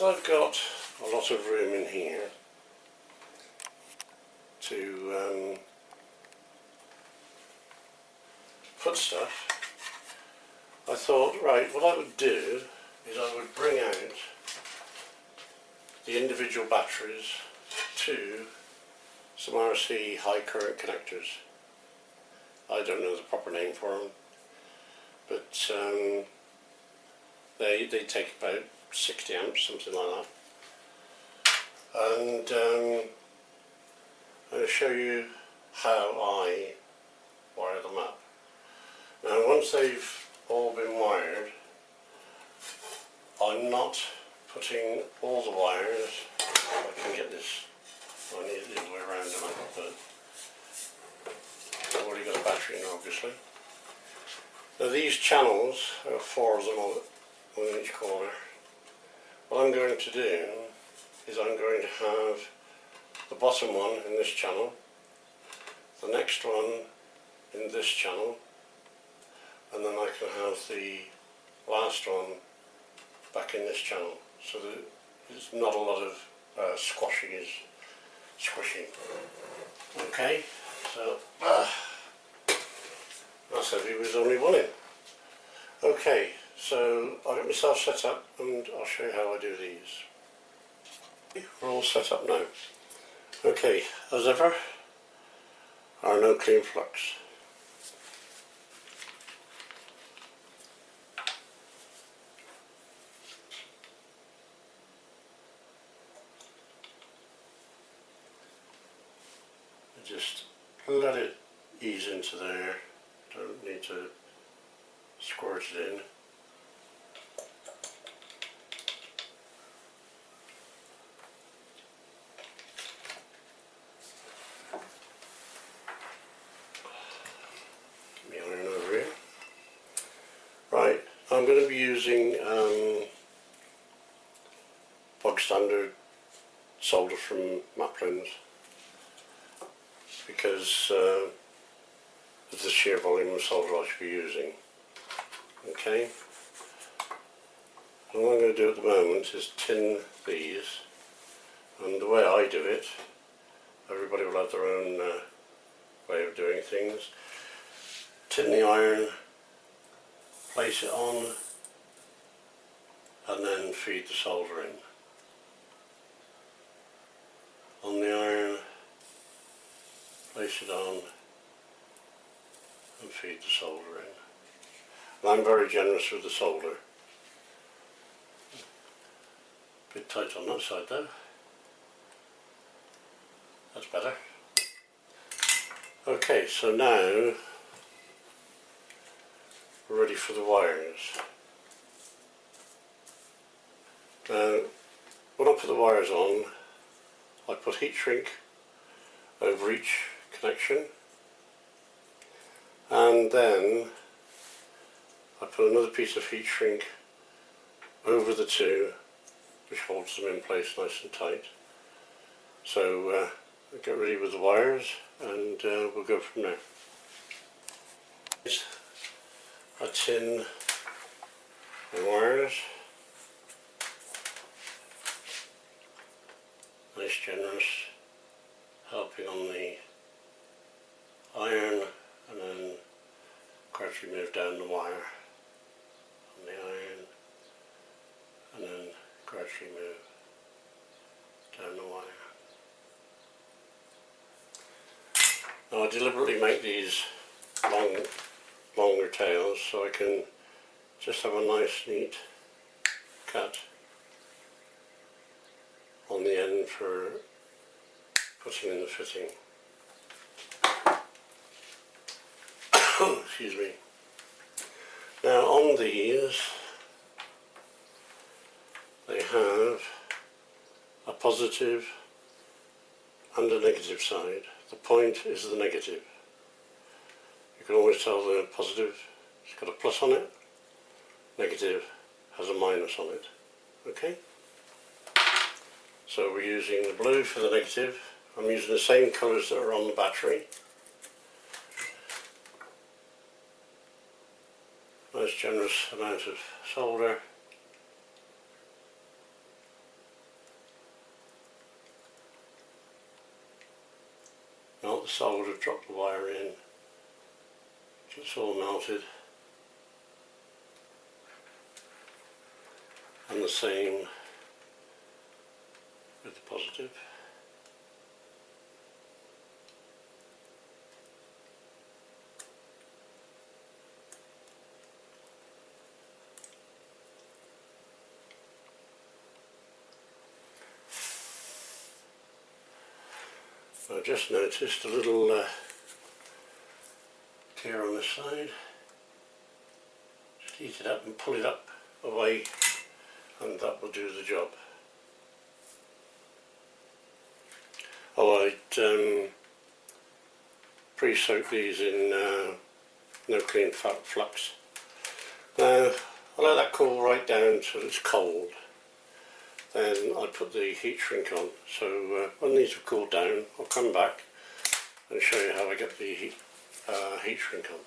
as I've got a lot of room in here to put stuff, I thought, right, what I would do is I would bring out the individual batteries to some RC high current connectors. I don't know the proper name for them, but they take about 60 amps, something like that. And I'm going to show you how I wire them up. Now once they've all been wired, I'm not putting all the wires, I can get this, I need it the other way around, but I've already got a battery in obviously. Now these channels, there are 4 of them on each corner. What I'm going to do is I'm going to have the bottom one in this channel, the next one in this channel, and then I can have the last one back in this channel, so that there's not a lot of squishing. Okay, so that's heavy with only one in. Okay, so I'll get myself set up and I'll show you how I do these. We're all set up now. Okay, as ever, our no clean flux. Just let it ease into there, don't need to squirt it in. Get my iron over here. Right, I'm going to be using bog standard solder from Maplin's, because of the sheer volume of solder I should be using. Okay, and what I'm going to do at the moment is tin these, and the way I do it, everybody will have their own way of doing things. Tin the iron, place it on, and then feed the solder in. On the iron, place it on and feed the solder in. And I'm very generous with the solder. A bit tight on that side though. That's better. Okay, so now we're ready for the wires. Now, when I put the wires on, I put heat shrink over each connection, and then I put another piece of heat shrink over the two, which holds them in place nice and tight. So I'll get ready with the wires and we'll go from there. I tin the wires, nice generous, helping on the iron, and then gradually move down the wire on the iron, and then gradually move down the wire. Now I deliberately make these longer tails so I can just have a nice neat cut on the end for putting in the fitting. Excuse me. Now on these they have a positive and a negative side. The point is the negative. You can always tell the positive it's got a plus on it, negative has a minus on it. Okay? So we're using the blue for the negative. I'm using the same colours that are on the battery. Nice generous amount of solder. solder, drop the wire in, it's all melted, and the same with the positive. I just noticed a little tear on this side. Just heat it up and pull it up away, and that will do the job. Oh, I'd pre-soak these in no clean flux. Now I'll let that cool right down till it's cold. Then I put the heat shrink on. So when these have cooled down, I'll come back and show you how I get the heat shrink on.